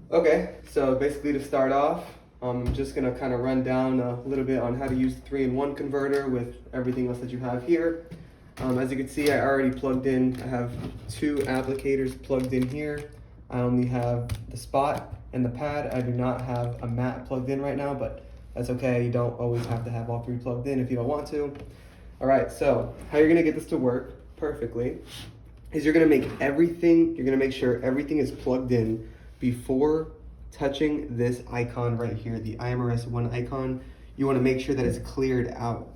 Okay, so basically to start off, I'm just gonna kind of run down a little bit on how to use the 3-in-1 converter with everything else that you have here. As you can see, I already plugged in. I have 2 applicators plugged in here. I only have the spot and the pad. I do not have a mat plugged in right now, but that's okay. You don't always have to have all 3 plugged in if you don't want to. All right, so how you're gonna get this to work perfectly is you're gonna make sure everything is plugged in before touching this icon right here, the Omnium1 icon. You wanna make sure that it's cleared out.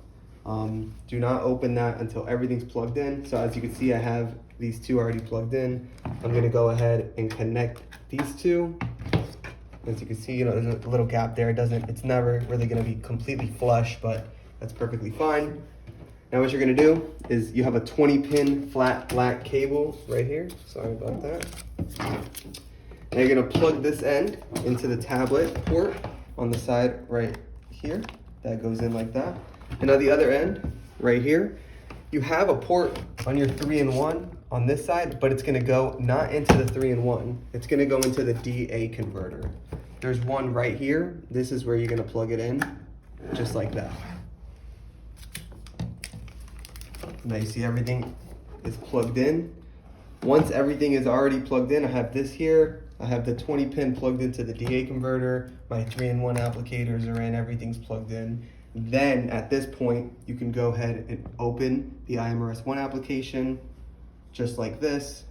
Do not open that until everything's plugged in. So as you can see, I have these 2 already plugged in. I'm gonna go ahead and connect these 2. As you can see, there's a little gap there. It's never really gonna be completely flush, but that's perfectly fine. Now what you're gonna do is you have a 20-pin flat black cable right here. Sorry about that. Now you're gonna plug this end into the tablet port on the side right here. That goes in like that. And on the other end, right here, you have a port on your 3-in-1 on this side, but it's gonna go not into the 3-in-1. It's gonna go into the DA converter. There's one right here. This is where you're gonna plug it in, just like that. Now you see everything is plugged in. Once everything is already plugged in, I have this here. I have the 20-pin plugged into the DA converter. My 3-in-1 applicators are in, everything's plugged in. Then at this point, you can go ahead and open the Omnium1 application, just like this.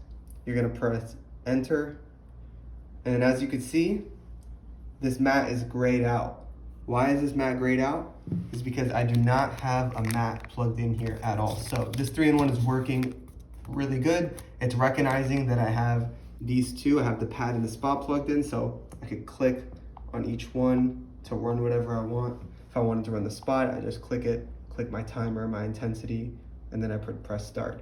You're gonna press enter. And as you can see, this mat is grayed out. Why is this mat grayed out? It's because I do not have a mat plugged in here at all. So this 3-in-1 is working really good. It's recognizing that I have these 2. I have the pad and the spot plugged in, so I could click on each one to run whatever I want. If I wanted to run the spot, I just click it, click my timer, my intensity, and then I press start.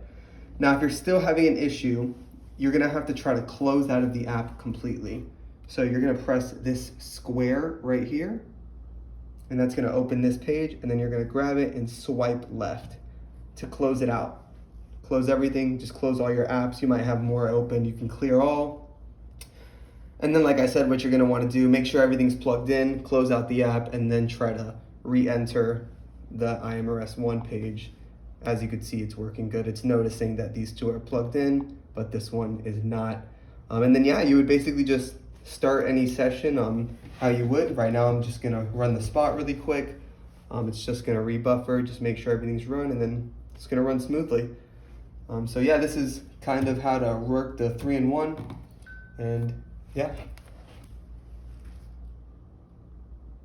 Now, if you're still having an issue, you're gonna have to try to close out of the app completely. So you're gonna press this square right here, and that's gonna open this page, and then you're gonna grab it and swipe left to close it out. Close everything, just close all your apps. You might have more open, you can clear all. And then like I said, what you're gonna wanna do, make sure everything's plugged in, close out the app, and then try to re-enter the Omnium1 page. As you can see, it's working good. It's noticing that these 2 are plugged in, but this one is not. And then yeah, you would basically just start any session how you would. Right now I'm just gonna run the spot really quick. It's just gonna rebuffer, just make sure everything's run, and then it's gonna run smoothly. So yeah, this is kind of how to work the 3-in-1, and yeah.